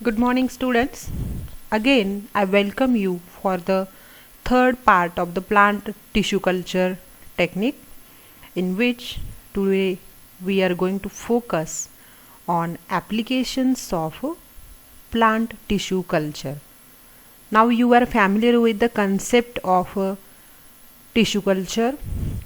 Good morning, students. Again, I welcome you for the third part of the plant tissue culture technique, in which today we are going to focus on applications of plant tissue culture. Now, you are familiar with the concept of tissue culture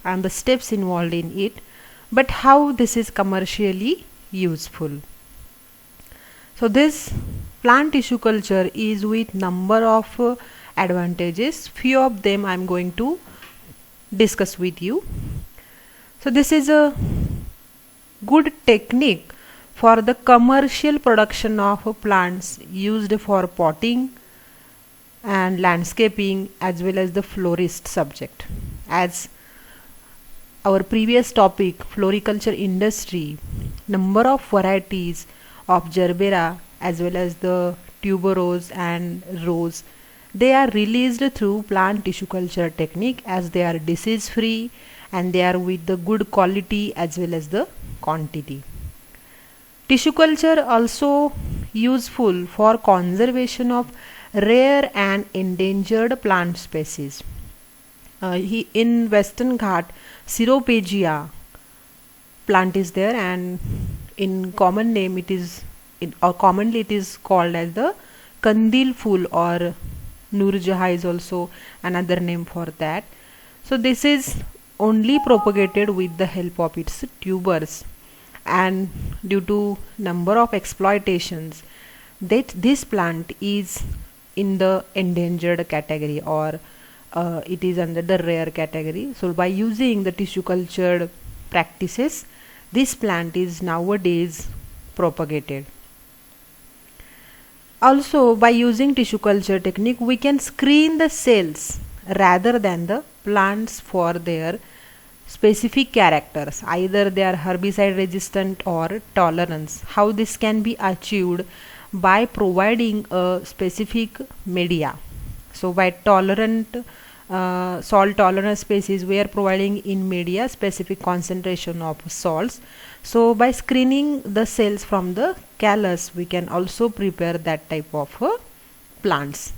and the steps involved in it, but how this is commercially useful. So this plant tissue culture is with number of advantages. Few of them I am going to discuss with you. So this is a good technique for the commercial production of plants used for potting and landscaping as well as the florist subject. As our previous topic, floriculture industry, number of varieties of gerbera as well as the tuberose and rose, they are released through plant tissue culture technique, as they are disease free and they are with the good quality as well as the quantity. Tissue culture also useful for conservation of rare and endangered plant species. In Western Ghat, Ceropegia plant is there, and in common name commonly it is called as the Kandil Fool, or Nurjaha is also another name for that. So this is only propagated with the help of its tubers, and due to number of exploitations, that this plant is in the endangered category, or it is under the rare category. So by using the tissue cultured practices, this plant is nowadays propagated. Also, by using tissue culture technique, we can screen the cells rather than the plants for their specific characters, either they are herbicide resistant or tolerance. How this can be achieved? By providing a specific media. So by salt tolerant species, we are providing in media specific concentration of salts. So by screening the cells from the callus, we can also prepare that type of plants.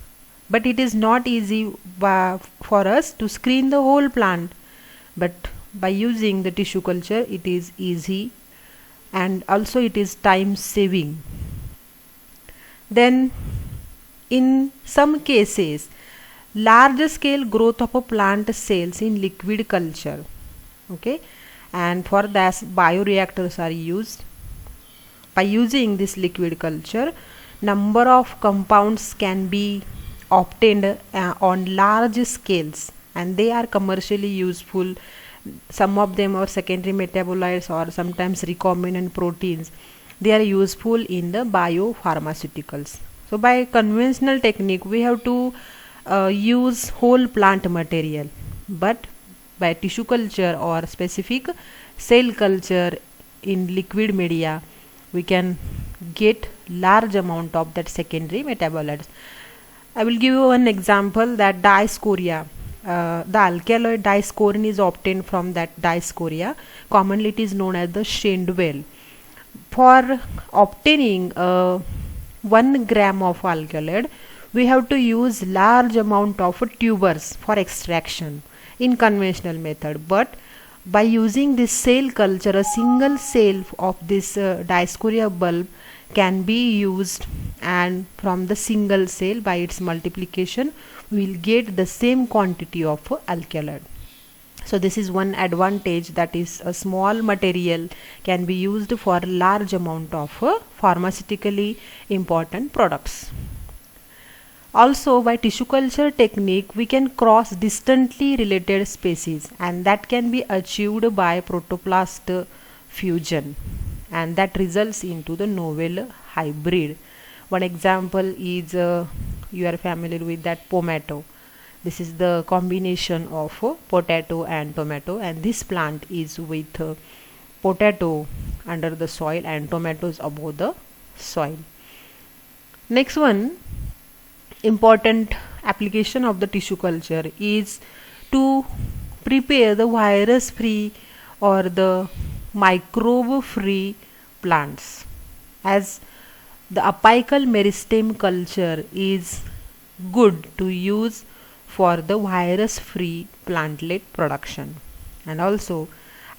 But it is not easy for us to screen the whole plant, but by using the tissue culture it is easy, and also it is time saving. Then in some cases, large scale growth of a plant cells in liquid culture, okay, and for that bioreactors are used. By using this liquid culture, number of compounds can be obtained on large scales, and they are commercially useful. Some of them are secondary metabolites or sometimes recombinant proteins. They are useful in the biopharmaceuticals. So by conventional technique, we have to use whole plant material, but by tissue culture or specific cell culture in liquid media, we can get large amount of that secondary metabolites. I will give you one example, that diascoria. The alkaloid diascorin is obtained from that diascoria. Commonly it is known as the Shendwell. For obtaining 1 gram of alkaloid, we have to use large amount of tubers for extraction in conventional method. But by using this cell culture, a single cell of this diascoria bulb can be used, and from the single cell, by its multiplication, we will get the same quantity of alkaloid. So this is one advantage, that is a small material can be used for large amount of pharmaceutically important products. Also, by tissue culture technique, we can cross distantly related species, and that can be achieved by protoplast fusion, and that results into the novel hybrid. One example is you are familiar with that pomato. This is the combination of potato and tomato, and this plant is with potato under the soil and tomatoes above the soil. Next one important application of the tissue culture is to prepare the virus free or the microbe free plants. As The apical meristem culture is good to use for the virus-free plantlet production, and also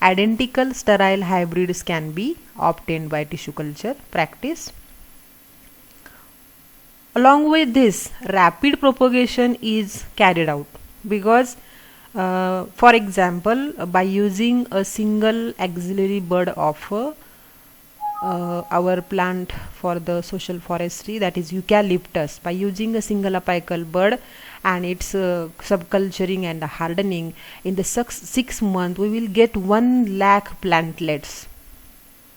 identical sterile hybrids can be obtained by tissue culture practice. Along with this, rapid propagation is carried out because for example, by using a single axillary bud of our plant for the social forestry, that is eucalyptus, by using a single apical bud and its subculturing and hardening, in the 6 months we will get 1 lakh plantlets.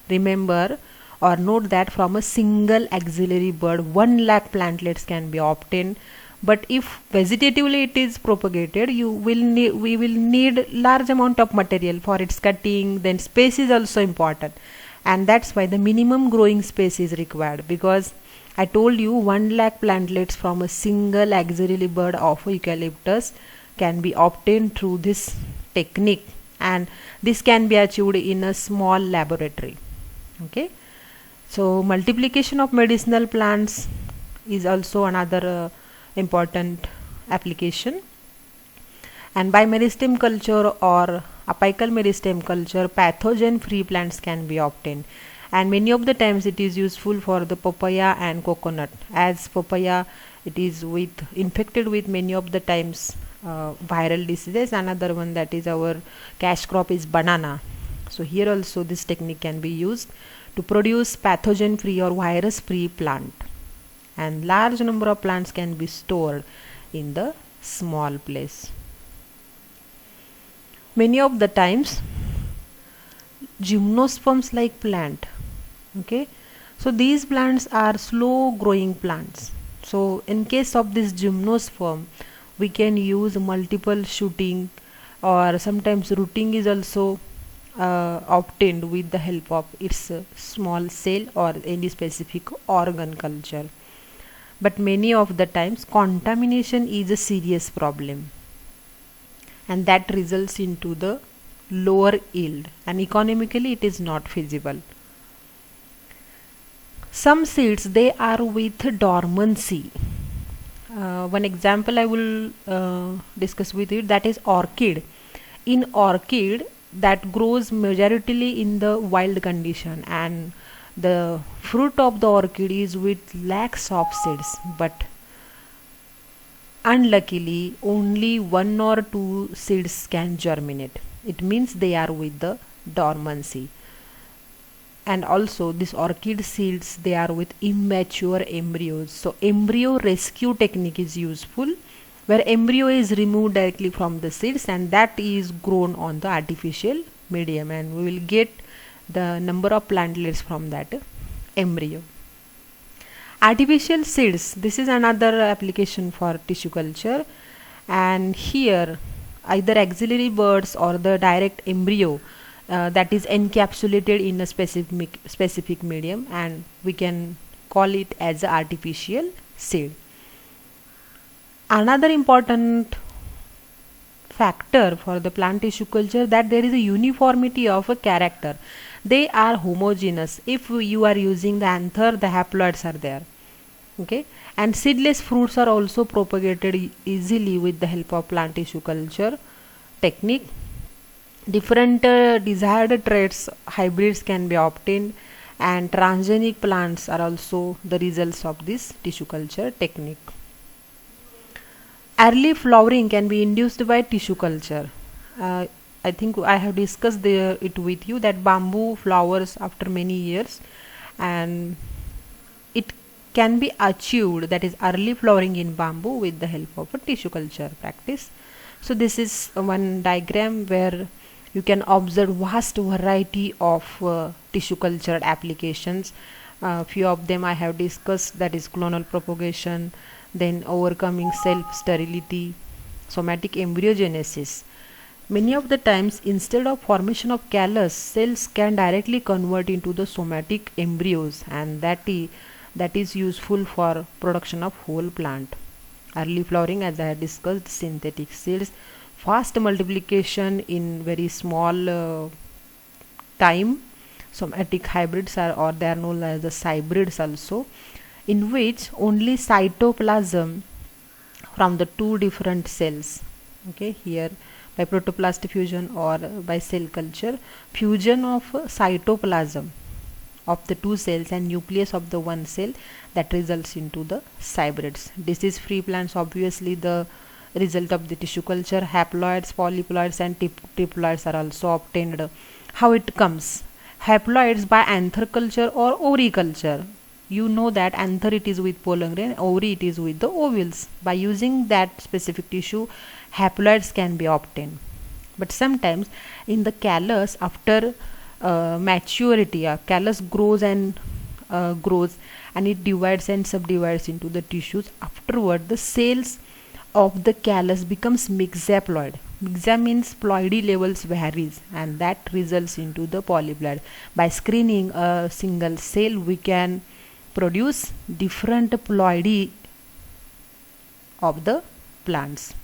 Remember or note that from a single axillary bud 1 lakh plantlets can be obtained. But if vegetatively it is propagated, we will need large amount of material for its cutting. Then space is also important, and that's why the minimum growing space is required, because I told you 1 lakh plantlets from a single axillary bud of eucalyptus can be obtained through this technique, and this can be achieved in a small laboratory. Okay, so multiplication of medicinal plants is also another important application. And by meristem culture or apical meristem culture, pathogen free plants can be obtained, and many of the times it is useful for the papaya and coconut, as papaya it is infected with many of the times viral diseases. Another one, that is our cash crop, is banana. So here also this technique can be used to produce pathogen free or virus free plant, and large number of plants can be stored in the small place. Many of the times gymnosperms like plant, okay, so these plants are slow growing plants. So in case of this gymnosperm, we can use multiple shooting, or sometimes rooting is also obtained with the help of its small cell or any specific organ culture. But many of the times contamination is a serious problem, and that results into the lower yield, and economically it is not feasible. Some seeds, they are with dormancy. One example I will discuss with you, that is orchid. In orchid, that grows majoritarily in the wild condition, and the fruit of the orchid is with lakhs of seeds, but unluckily only 1 or 2 seeds can germinate. It means they are with the dormancy. And also this orchid seeds, they are with immature embryos. So embryo rescue technique is useful, where embryo is removed directly from the seeds and that is grown on the artificial medium, and we will get the number of plantlets from that embryo. Artificial seeds, this is another application for tissue culture, and here either axillary buds or the direct embryo that is encapsulated in a specific medium, and we can call it as a artificial seed. Another important factor for the plant tissue culture, that there is a uniformity of a character. They are homogeneous. If you are using the anther, the haploids are there. Okay, and seedless fruits are also propagated easily with the help of plant tissue culture technique. Different desired traits, hybrids can be obtained, and transgenic plants are also the results of this tissue culture technique. Early flowering can be induced by tissue culture. I think I have discussed it with you that bamboo flowers after many years, and it can be achieved, that is early flowering in bamboo, with the help of a tissue culture practice. So this is one diagram where you can observe vast variety of tissue culture applications. Few of them I have discussed, that is clonal propagation, then overcoming self sterility, somatic embryogenesis. Many of the times, instead of formation of callus, cells can directly convert into the somatic embryos, and that is useful for production of whole plant. Early flowering, as I had discussed, synthetic seeds, fast multiplication in very small time, somatic hybrids are, or they are known as the hybrids also, in which only cytoplasm from the two different cells, okay, here by protoplast fusion or by cell culture, fusion of cytoplasm of the two cells and nucleus of the one cell, that results into the hybrids. Disease free plants, obviously the result of the tissue culture. Haploids, polyploids and triploids are also obtained. How it comes? Haploids by anther culture or ovary culture. You know that anther it is with pollen grain, ovary it is with the ovules. By using that specific tissue, haploids can be obtained. But sometimes in the callus, after maturity, callus grows and it divides and subdivides into the tissues. Afterward, the cells of the callus becomes mixaploid. Mixa means ploidy levels varies, and that results into the polyploid. By screening a single cell, we can produce different ploidy of the plants.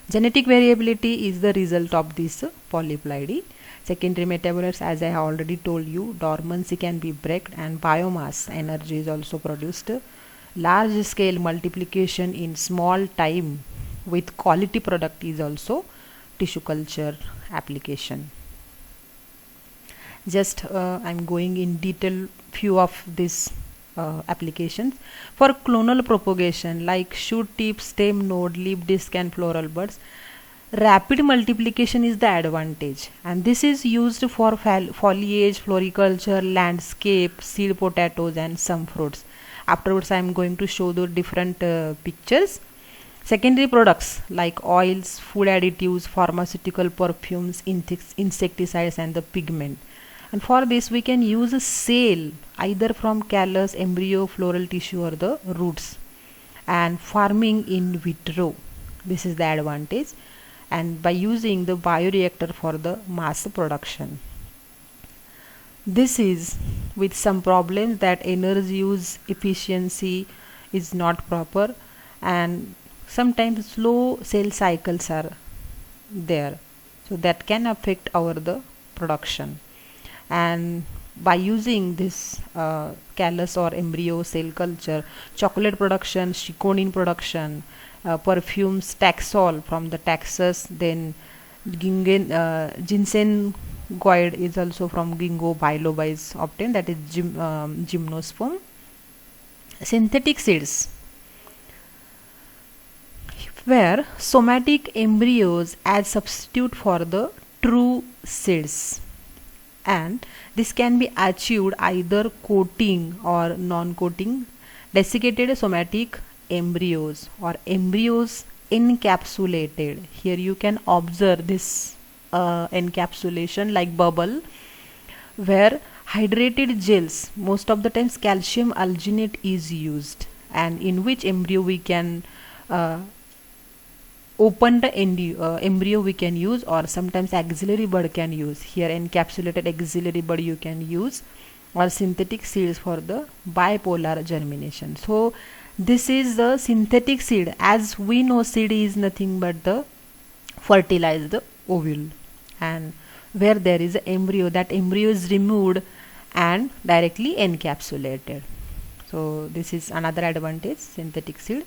Genetic variability is the result of this polyploidy. Secondary metabolites, as I have already told you, dormancy can be broken and biomass energy is also produced. Large scale multiplication in small time with quality product is also tissue culture application. Just I'm going in detail few of these applications. For clonal propagation like shoot tip, stem node, leaf disc and floral buds, rapid multiplication is the advantage, and this is used for foliage, floriculture, landscape, seed potatoes and some fruits. Afterwards I am going to show the different pictures. Secondary products like oils, food additives, pharmaceutical perfumes, insecticides and the pigment. And for this we can use a cell either from callus, embryo, floral tissue or the roots, and farming in vitro. This is the advantage, and by using the bioreactor for the mass production. This is with some problems that energy use efficiency is not proper, and sometimes slow cell cycles are there, so that can affect our the production. And by using this callus or embryo cell culture, chocolate production, chiconin production, perfumes, Taxol from the Taxus, then ginseng goid is also from Ginkgo biloba is obtained, that is gymnosperm. Synthetic seeds, where somatic embryos as substitute for the true seeds, and this can be achieved either coating or non-coating desiccated somatic embryos or embryos encapsulated. Here you can observe this encapsulation like bubble, where hydrated gels, most of the times calcium alginate is used, and in which embryo we can open the embryo we can use, or sometimes axillary bud can use. Here encapsulated axillary bud you can use, or synthetic seeds for the bipolar germination. So this is the synthetic seed. As we know, seed is nothing but the fertilized ovule, and where there is an embryo, that embryo is removed and directly encapsulated. So this is another advantage, synthetic seed.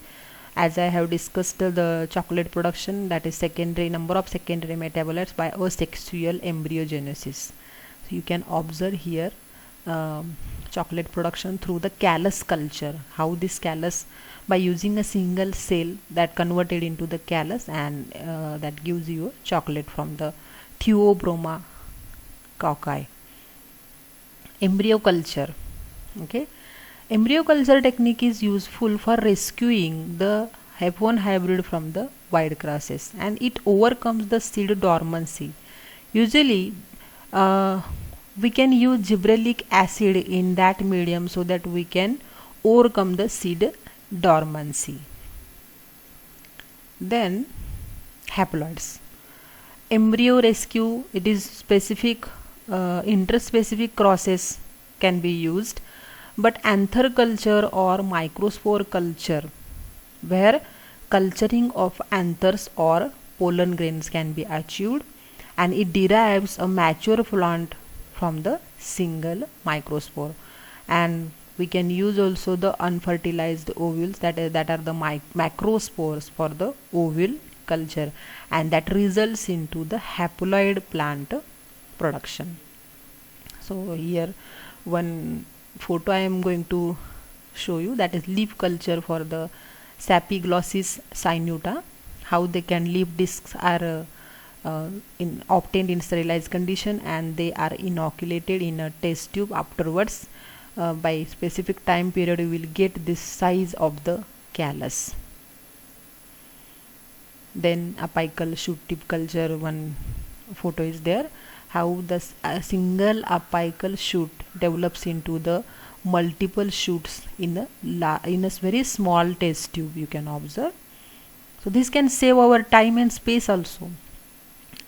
As I have discussed the chocolate production, that is secondary number of secondary metabolites by asexual embryogenesis. So you can observe here chocolate production through the callus culture, how this callus, by using a single cell that converted into the callus, and that gives you chocolate from the Theobroma cocci. Embryo culture, okay. Embryo culture technique is useful for rescuing the F1 hybrid from the wild grasses, and it overcomes the seed dormancy. Usually we can use gibberellic acid in that medium so that we can overcome the seed dormancy. Then haploids. Embryo rescue, it is specific interspecific crosses can be used, but anther culture or microspore culture, where culturing of anthers or pollen grains can be achieved, and it derives a mature plant from the single microspore. And we can use also the unfertilized ovules, that are the macrospores for the ovule culture, and that results into the haploid plant production. So here one photo I am going to show you, that is leaf culture for the Sapiglossis sinuta. How they can leaf discs are obtained in sterilized condition, and they are inoculated in a test tube. Afterwards, by specific time period, we will get this size of the callus. Then apical shoot tip culture, one photo is there, how the single apical shoot develops into the multiple shoots in a very small test tube, you can observe. So this can save our time and space also.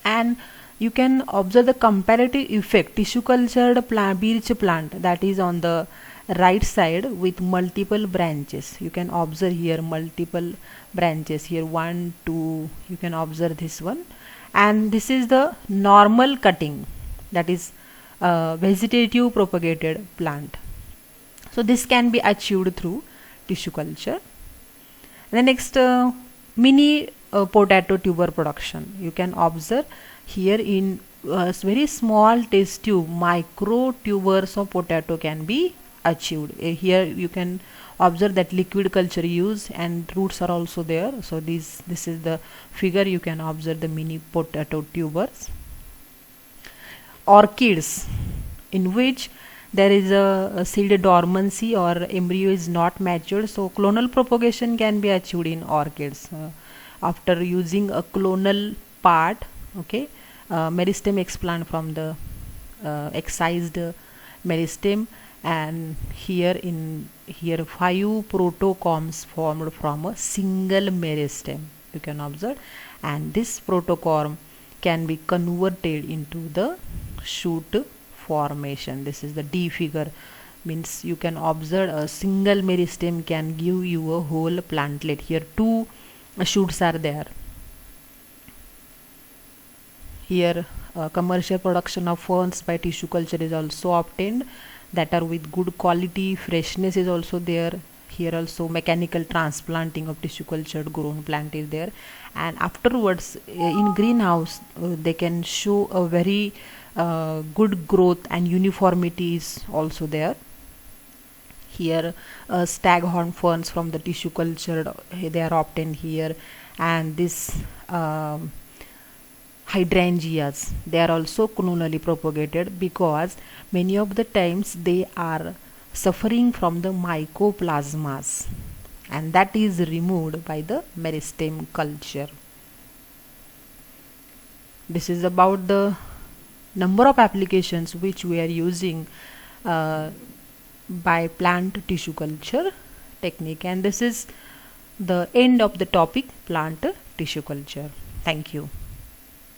And you can observe the comparative effect tissue cultured birch plant, that is on the right side with multiple branches. You can observe here multiple branches, here 1 2, you can observe this one. And this is the normal cutting, that is vegetative propagated plant. So this can be achieved through tissue culture. The next, mini potato tuber production. You can observe here in very small test tube, micro tubers of potato can be achieved. Here you can observe that liquid culture used and roots are also there. So this is the figure, you can observe the mini potato tubers. Orchids, in which there is a seed dormancy or embryo is not matured, so clonal propagation can be achieved in orchids after using a clonal part. Okay, meristem explant from the excised meristem, and here 5 protocombs formed from a single meristem, you can observe, and this protocomb can be converted into the shoot formation. This is the D figure, means you can observe a single meristem can give you a whole plantlet. Here 2 shoots are there. Here commercial production of ferns by tissue culture is also obtained, that are with good quality, freshness is also there. Here also mechanical transplanting of tissue cultured grown plant is there, and afterwards in greenhouse they can show a very good growth and uniformity is also there. Here staghorn ferns from the tissue cultured, they are obtained here, and this hydrangeas, they are also clonally propagated, because many of the times they are suffering from the mycoplasmas, and that is removed by the meristem culture. This is about the number of applications which we are using by plant tissue culture technique, and this is the end of the topic plant tissue culture. Thank you.